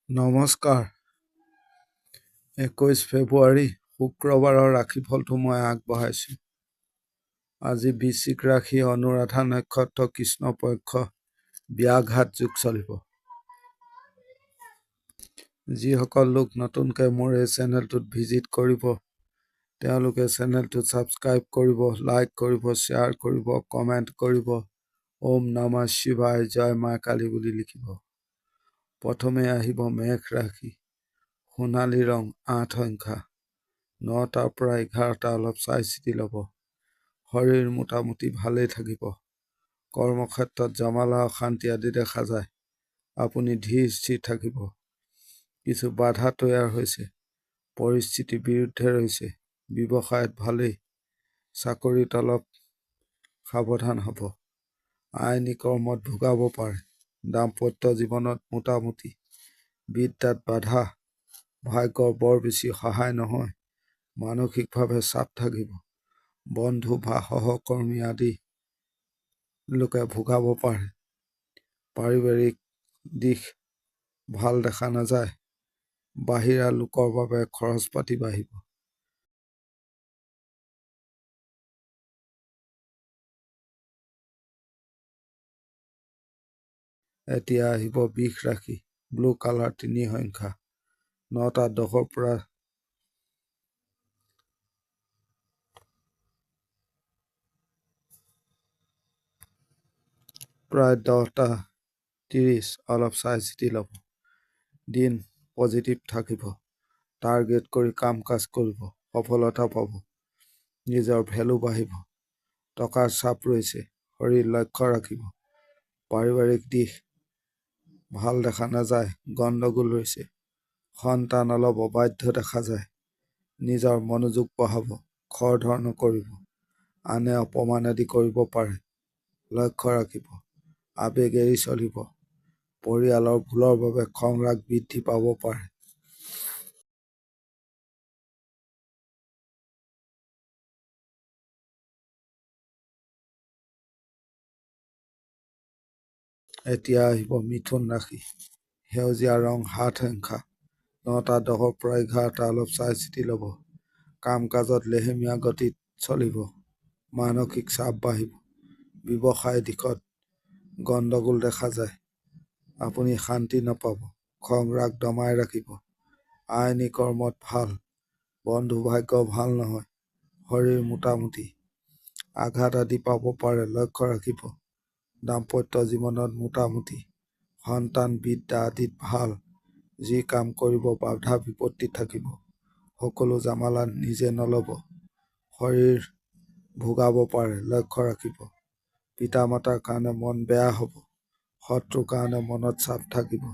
নমস্কাৰ। 21 ফেব্ৰুৱাৰী শুক্ৰবাৰৰ ৰাশিফলটো মই আগবঢ়াইছোঁ। আজি বৃশ্চিক ৰাশি, অনুৰাধা নক্ষত্ৰ, কৃষ্ণ পক্ষ, ব্যাঘাত যোগ চলিব। যিসকল লোক নতুনকৈ মোৰ এই চেনেলটোত ভিজিট কৰিব, তেওঁলোকে চেনেলটো ছাবস্ক্ৰাইব কৰিব, লাইক কৰিব, শ্বেয়াৰ কৰিব, কমেণ্ট কৰিব। ওম নমঃ শিৱায়, জয় মা কালী বুলি লিখিব। প্ৰথমে আহিব মেঘ ৰাশি, সোণালী ৰং 8 সংখ্যা, 9টাৰ পৰা 11টা, অলপ চাই চিতি ল'ব। শৰীৰ মোটামুটি ভালেই থাকিব। কৰ্মক্ষেত্ৰত জামালা, অশান্তি আদি দেখা যায়। আপুনি ধীৰ স্থিৰ থাকিব। কিছু বাধা তৈয়াৰ হৈছে, পৰিস্থিতিৰ বিৰুদ্ধে ৰৈছে। ব্যৱসায়ত ভালেই, চাকৰিত অলপ সাৱধান হ'ব। আইনী কৰ্মত ভোগাব পাৰে। দাম্পত্য জীৱনত মোটামুটি। বিদ্যাত বাধা, ভাগ্যৰ বৰ বেছি সহায় নহয়। মানসিকভাৱে চাপ থাকিব। বন্ধু বা সহকৰ্মী আদি লোকে ভোগাব পাৰে। পাৰিবাৰিক দিশ ভাল দেখা নাযায়। বাহিৰা লোকৰ বাবে খৰচ পাতি বাঢ়িব। এতিয়া আহিব বৃষ ৰাশি, ব্লু কালাৰ 3 সংখ্যা, 9টা 10ৰ পৰা প্ৰায় 10টা 30, অলপ চাই চিতি ল'ব। দিন পজিটিভ থাকিব। টাৰ্গেট কৰি কাম কাজ কৰিব, সফলতা পাব। নিজৰ ভেলু বাঢ়িব। টকাৰ চাপ ৰৈছে, শৰীৰ লক্ষ্য ৰাখিব। পাৰিবাৰিক দিশ ভাল দেখা নাযায়, গণ্ডগোল ৰৈছে। সন্তান অলপ অবাধ্য দেখা যায়। নিজৰ মনোযোগ বঢ়াব, খৰধৰ নকৰিব। আনে অপমান আদি কৰিব পাৰে। লক্ষ্য ৰাখিব। আবেগ এৰি চলিব। পৰিয়ালৰ ভুলৰ বাবে খং ৰাগ বৃদ্ধি পাব পাৰে। এতিয়া আহিব মিথুন ৰাশি, সেউজীয়া ৰং 7 সংখ্যা, 9টা 10ৰ পৰা 11টা, অলপ চাই চিতি ল'ব। কাম কাজত লেহেমীয়া গতিত চলিব। মানসিক চাপ বাঢ়িব। ব্যৱসায় দিশত গণ্ডগোল দেখা যায়। আপুনি শান্তি নাপাব। খং ৰাগ দমাই ৰাখিব। আইনী কৰ্মত ভাল। বন্ধু ভাগ্য ভাল নহয়। শৰীৰ মোটামুটি। আঘাত আদি পাব পাৰে, লক্ষ্য ৰাখিব। দাম্পত্য জীৱনত মোটামুটি। সন্তান বিদ্যা আদিত ভাল। যি কাম কৰিব বাধা বিপত্তি থাকিব। সকলো জামালা নিজে নল'ব। শৰীৰ ভোগাব পাৰে, লক্ষ্য ৰাখিব। পিতা মাতাৰ কাৰণে মন বেয়া হ'ব। শত্ৰুৰ কাৰণে মনত চাপ থাকিব।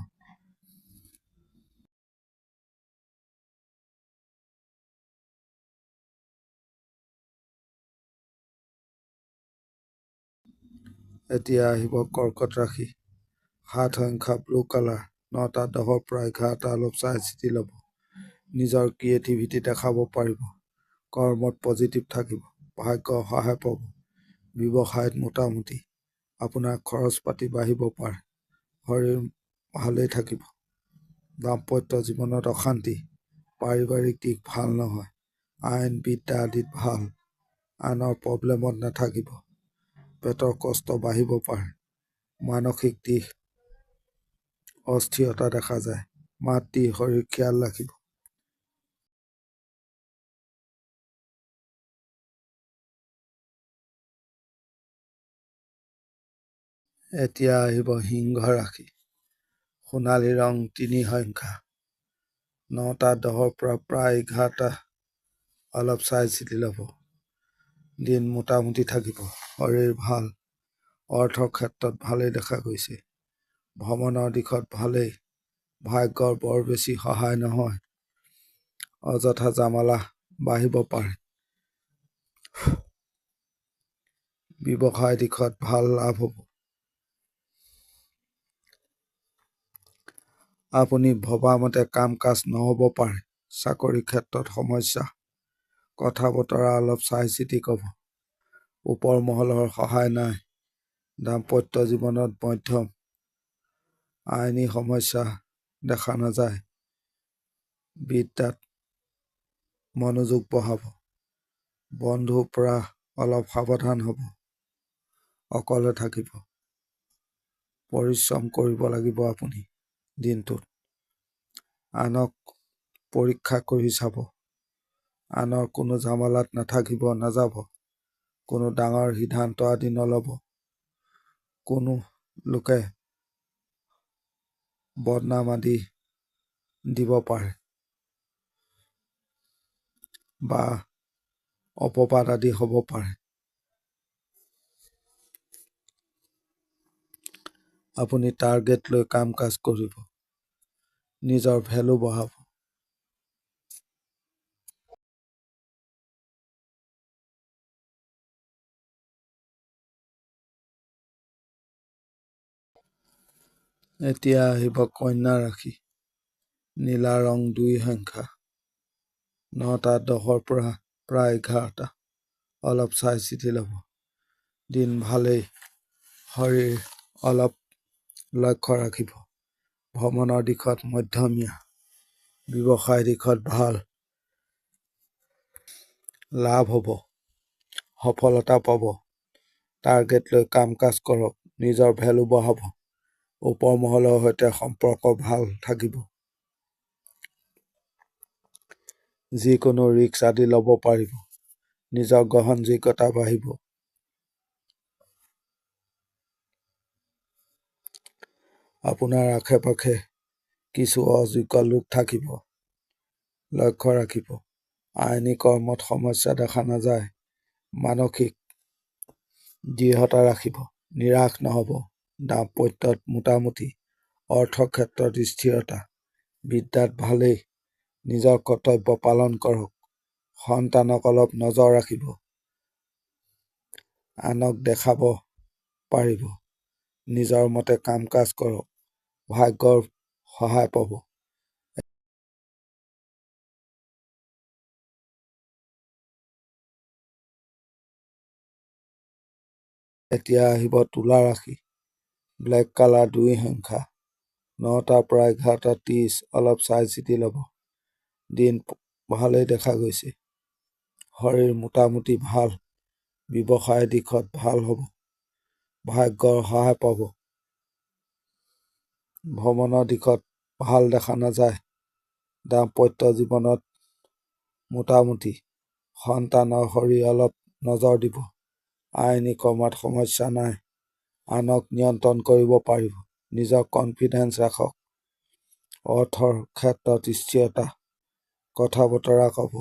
এতিয়া আহিব কৰ্কট ৰাশি, 7 সংখ্যা, ব্লু কালাৰ, 9টা 10ৰ পৰা 11টা, অলপ চাই চিতি ল'ব। নিজৰ ক্ৰিয়েটিভিটি দেখাব পাৰিব। কৰ্মত পজিটিভ থাকিব। ভাগ্য সহায় পাব। ব্যৱসায়ত মোটামুটি। আপোনাৰ খৰচ পাতি বাঢ়িব পাৰে। শৰীৰ ভালেই থাকিব। দাম্পত্য জীৱনত অশান্তি। পাৰিবাৰিক দিশ ভাল নহয়। আইন বিদ্যা আদিত ভাল। আনৰ প্ৰব্লেমত নাথাকিব। পেটৰ কষ্ট বাঢ়িব পাৰে। মানসিক দিশ অস্থিৰতা দেখা যায়। মাতৃ শৰীৰ খিয়াল ৰাখিব। এতিয়া আহিব সিংহ ৰাশি, সোণালী ৰং 3 সংখ্যা, 9টা 10ৰ পৰা প্ৰায় 11টা, অলপ চাই চিতি ল'ব। দিন মোটামুটি থাকিব। শৰীৰ ভাল। অৰ্থৰ ক্ষেত্ৰত ভালেই দেখা গৈছে। ভ্ৰমণৰ দিশত ভালেই। ভাগ্যৰ বৰ বেছি সহায় নহয়। অযথা জামালা বাঢ়িব পাৰে। ব্যৱসায় দিশত ভাল লাভ হ'ব। আপুনি ভবামতে কাম কাজ নহ'ব পাৰে। চাকৰি ক্ষেত্ৰত সমস্যা। কথা বতৰা অলপ চাই চিতি ক'ব। ওপৰ মহলৰ সহায় নাই। দাম্পত্য জীৱনত মধ্যম। আইনী সমস্যা দেখা নাযায়। বিদ্যাত মনোযোগ বঢ়াব। বন্ধুৰ পৰা অলপ সাৱধান হ'ব। অকলে থাকিব। পৰিশ্ৰম কৰিব লাগিব আপুনি দিনটোত। আনক পৰীক্ষা কৰি চাব। আনৰ কোনো ঝামেলাত নাযাব। কোনো ডাঙৰ সিদ্ধান্ত আদি নল'ব। কোনো লোকে বদনাম আদি দিব পাৰে বা অপবাদ আদি হ'ব পাৰে। আপুনি টাৰ্গেট লৈ কাম কাজ কৰিব। নিজৰ ভেলু বঢ়াব। এতিয়া আহিব কন্যা ৰাশি। নীলা ৰং 2 সংখ্যা। 9:10 পৰা প্ৰায় 11টা। অলপ চাই চিতি ল'ব। দিন ভালেই। শৰীৰ অলপ লক্ষ্য ৰাখিব। ভ্ৰমণৰ দিশত মধ্যমীয়া। ব্যৱসায় দিশত ভাল। লাভ হ'ব। সফলতা পাব। টাৰ্গেট লৈ কাম কাজ কৰক। নিজৰ ভেলু বঢ়াব। ওপৰ মহলৰ সৈতে সম্পৰ্ক ভাল থাকিব। যিকোনো ৰিস্ক আদি ল'ব পাৰিব। নিজৰ গ্ৰহণযোগ্যতা বাঢ়িব। আপোনাৰ আশে-পাশে কিছু অযোগ্য লোক থাকিব। লক্ষ্য ৰাখিব। আইনী কৰ্মত সমস্যা দেখা নাযায়। মানসিক দৃঢ়তা ৰাখিব। নিৰাশ নহ'ব। দাম্পত্যত মোটামুটি। অৰ্থক্ষেত্ৰত স্থিৰতা। বিদ্যাত ভালেই। নিজৰ কৰ্তব্য পালন কৰক। সন্তানক অলপ নজৰ ৰাখিব। আনক দেখাব পাৰিব। নিজৰ মতে কাম কাজ কৰক। ভাগ্যৰ সহায় পাব। এতিয়া আহিব তুলা ৰাশি। ব্লেক কালাৰ 2 সংখ্যা। 9টাৰ পৰা 11:30। অলপ চাই চিতি ল'ব। দিন ভালেই দেখা গৈছে। শৰীৰ মোটামুটি ভাল। ব্যৱসায় দিশত ভাল হ'ব। ভাগ্যৰ সহায় পাব। ভ্ৰমণৰ দিশত ভাল দেখা নাযায়। দাম্পত্য জীৱনত মোটামুটি। সন্তানৰ শৰীৰ অলপ নজৰ দিব। আইনী কৰ্মত সমস্যা নাই। আনক নিয়ন্ত্ৰণ কৰিব পাৰিব। নিজৰ কনফিডেন্স ৰাখক। অৰ্থৰ ক্ষেত্ৰত স্থিৰতা। কথা বতৰা ক'ব।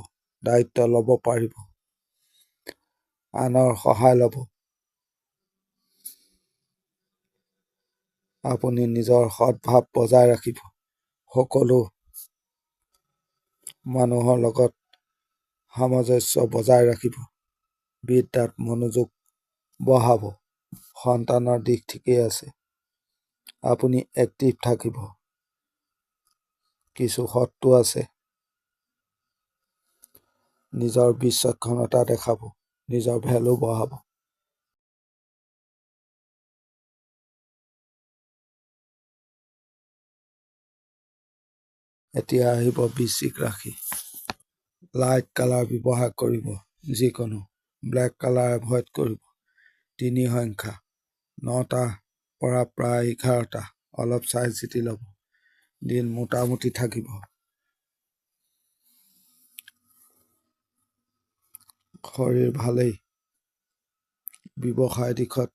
দায়িত্ব ল'ব পাৰিব। আনৰ সহায় ল'ব। আপুনি নিজৰ সৎভাৱ বজাই ৰাখিব। সকলো মানুহৰ লগত সামঞ্জস্য বজাই ৰাখিব। বিদ্যাত মনোযোগ বঢ়াব। সন্তানৰ দিশ ঠিকেই আছে। আপুনি এক্টিভ থাকিব। কিছু শত্ৰু আছে। নিজৰ বিচক্ষণতা দেখাব। নিজৰ ভেলু বঢ়াব। এতিয়া আহিব বৃশ্চিক ৰাশি। লাইট কালাৰ ব্যৱহাৰ কৰিব। যিকোনো ব্লেক কালাৰ এভইড কৰিব। 3 সংখ্যা। 9টাৰ পৰা প্ৰায় 11টা। অলপ চাই চিতি ল'ব। দিন মোটামুটি থাকিব। শৰীৰ ভালেই। ব্যৱসায় দিশত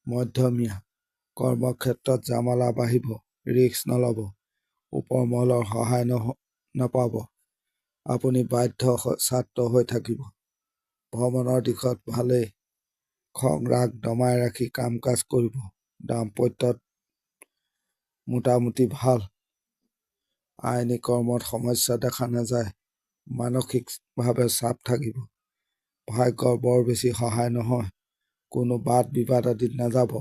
মধ্যমীয়া। কৰ্মক্ষেত্ৰত জামালা বাঢ়িব। ৰিস্ক নল'ব। ওপৰ মহলৰ সহায় নাপাব। আপুনি বাধ্য ছাত্ৰ হৈ থাকিব। ভ্ৰমণৰ দিশত ভালেই। খং ৰাগ দমাই ৰাখি কাম কাজ কৰিব। দাম্পত্যত মোটামুটি ভাল। আইনী কৰ্মত সমস্যা দেখা নাযায়। মানসিকভাৱে চাপ থাকিব। ভাগ্যৰ বৰ বেছি সহায় নহয়। কোনো বাদ বিবাদ আদিত নাযাব।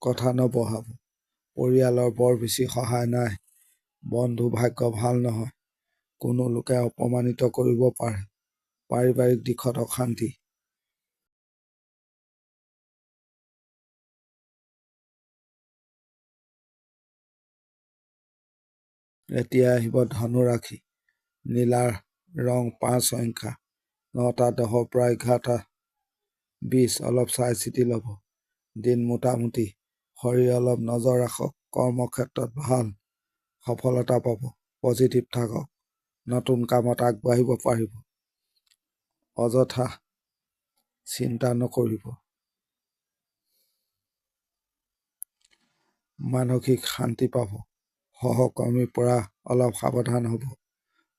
কথা নবঢ়াব। পৰিয়ালৰ বৰ বেছি সহায় নাই। বন্ধু ভাগ্য ভাল নহয়। কোনো লোকে অপমানিত কৰিব পাৰে। পাৰিবাৰিক দিশত অশান্তি। এতিয়া আহিব ধনু ৰাশি। নীলাৰ ৰং 5 সংখ্যা। 9টা 10 পৰা 11টা 20 অলপ চাই চিতি ল'ব। দিন মোটামুটি। শৰীৰ অলপ নজৰ ৰাখক। কৰ্মক্ষেত্ৰত ভাল সফলতা পাব। পজিটিভ থাকক। নতুন কামত আগবাঢ়িব পাৰিব। অযথা চিন্তা নকৰিব। মানসিক শান্তি পাব। সহকৰ্মীৰ পৰা অলপ সাৱধান হ'ব।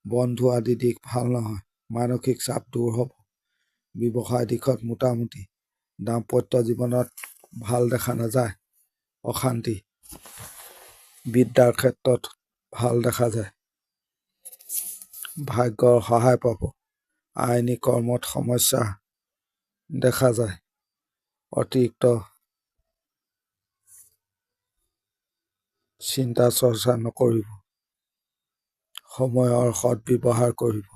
বন্ধু আদি দিশ ভাল নহয়। মানসিক চাপ দূৰ হ'ব। ব্যৱসায় দিশত মোটামুটি। দাম্পত্য জীৱনত ভাল দেখা নাযায়। অশান্তি। বিদ্যাৰ ক্ষেত্ৰত ভাল দেখা যায়। ভাগ্যৰ সহায় পাব। আইনী কৰ্মত সমস্যা দেখা যায়। অতিৰিক্ত চিন্তা চৰ্চা নকৰিব। সময়ৰ সদ্ব্যৱহাৰ কৰিব।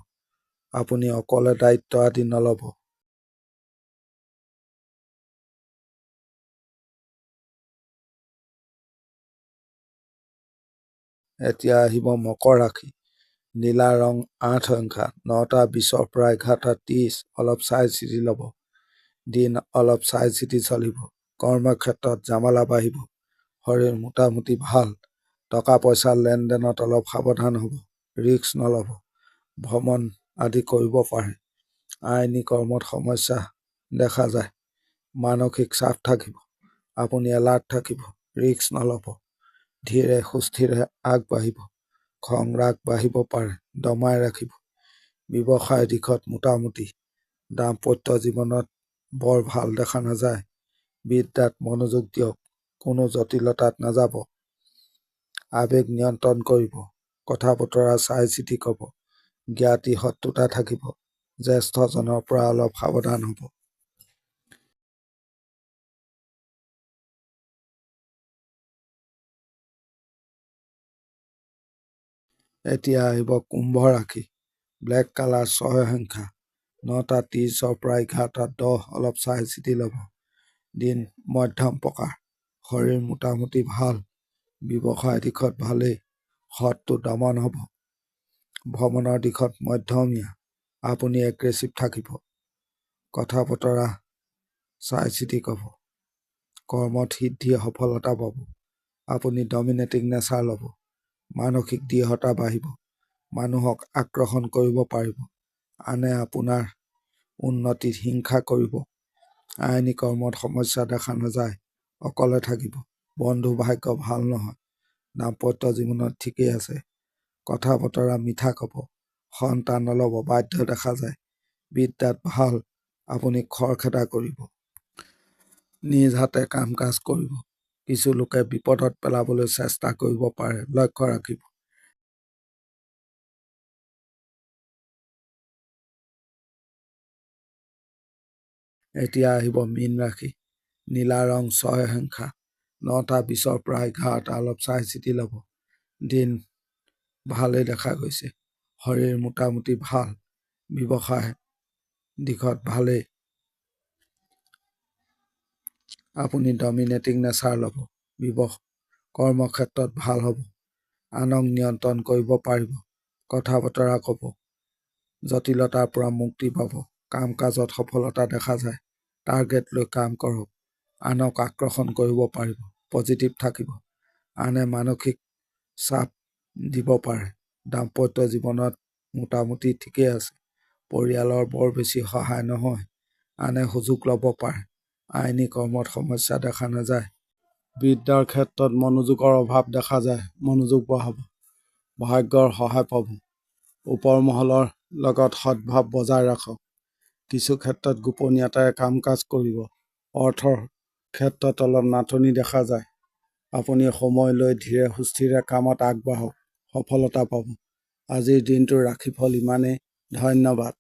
আপুনি অকলে দায়িত্ব আদি নল'ব। এতিয়া আহিব মকৰ ৰাশি। নীলা ৰং 8 সংখ্যা। 9টা 20 পৰা 11টা 30 অলপ চাই চিতি ল'ব। দিন অলপ চাই চিতি চলিব। কৰ্মক্ষেত্ৰত জামালা বাঢ়িব। শৰীৰ মোটামুটি ভাল। টকা পইচা লেনদেনত অলপ সাৱধান হ'ব। ৰিস্ক নল'ব। ভ্ৰমণ আদি কৰিব পাৰে। আইনী কৰ্মত সমস্যা দেখা যায়। মানসিক চাপ থাকিব। আপুনি এলাৰ্ট থাকিব। ৰিস্ক নল'ব। ধীৰে সুস্থিৰে আগবাঢ়িব। খং ৰাগ বাঢ়িব পাৰে। দমাই ৰাখিব। ব্যৱসায় দিশত মোটামুটি। দাম্পত্য জীৱনত বৰ ভাল দেখা নাযায়। বিদ্যাত মনোযোগ দিয়ক। কোনো জটিলতাত নাযাব। আৱেগ নিয়ন্ত্ৰণ কৰিব। কথা বতৰা চাই চিতি ক'ব। জ্ঞাতি শত্ৰুতা থাকিব। জ্যেষ্ঠজনৰ পৰা অলপ সাৱধান হ'ব। এতিয়া আহিব কুম্ভ ৰাশি। ব্লেক কালাৰ 6 সংখ্যা। 9টা 30 পৰা 11টা 10 অলপ চাই চিতি ল'ব। দিন মধ্যম প্ৰকাৰ। শৰীৰ মোটামুটি ভাল। ব্যৱসায় দিশত ভালেই। সৎটো দমন হ'ব। ভ্ৰমণৰ দিশত মধ্যমীয়া। আপুনি এগ্ৰেছিভ থাকিব। কথা বতৰা চাই চিতি ক'ব। কৰ্মত সিদ্ধি সফলতা পাব। আপুনি ডমিনেটিং নেচাৰ ল'ব। মানসিক দৃঢ়তা বাঢ়িব। মানুহক আকৰ্ষণ কৰিব পাৰিব। আনে আপোনাৰ উন্নতিত হিংসা কৰিব। আইনী কৰ্মত সমস্যা দেখা নাযায়। অকলে থাকিব। বন্ধু ভাগ্য ভাল নহয়। দাম্পত্য জীৱনত ঠিকেই আছে। কথা বতৰা মিঠা ক'ব। সন্তান নল'ব বাধ্য দেখা যায়। বিদ্যাত ভাল। আপুনি খৰখেদা কৰিব। নিজ হাতে কাম কাজ কৰিব। কিছু লোকে বিপদত পেলাবলৈ চেষ্টা কৰিব পাৰে। লক্ষ্য ৰাখিব। এতিয়া আহিব মীন ৰাশি। নীলা ৰং 6 সংখ্যা। 9টা 20 পৰা 11টা অলপ চাই চিতি ল'ব। দিন ভালেই দেখা গৈছে। শৰীৰ মোটামুটি ভাল। ব্যৱসায় দিশত ভালেই। আপুনি ডমিনেটিং নেচাৰ ল'ব। কৰ্মক্ষেত্ৰত ভাল হ'ব। আনক নিয়ন্ত্ৰণ কৰিব পাৰিব। কথা বতৰা ক'ব। জটিলতাৰ পৰা মুক্তি পাব। কাম কাজত সফলতা দেখা যায়। টাৰ্গেট লৈ কাম কৰক। আনক আকৰ্ষণ কৰিব পাৰিব। পজিটিভ থাকিব। আনে মানসিক চাপ দিব পাৰে। দাম্পত্য জীৱনত মোটামুটি ঠিকেই আছে। পৰিয়ালৰ বৰ বেছি সহায় নহয়। আনে সুযোগ ল'ব পাৰে। আইনী কৰ্মত সমস্যা দেখা নাযায়। বিদ্যাৰ ক্ষেত্ৰত মনোযোগৰ অভাৱ দেখা যায়। মনোযোগ বঢ়াব। ভাগ্যৰ সহায় পাব। ওপৰ মহলৰ লগত সদ্ভাৱ বজাই ৰাখক। কিছু ক্ষেত্ৰত গোপনীয়তাৰে কাম কাজ কৰিব। অৰ্থৰ ক্ষেত্ৰত অলপ নাটনি দেখা যায়। আপুনি সময় লৈ ধীৰে সুস্থিৰে কামত আগবাঢ়ক। সফলতা পাব। আজিৰ দিনটোৰ ৰাশিফল ইমানেই। ধন্যবাদ।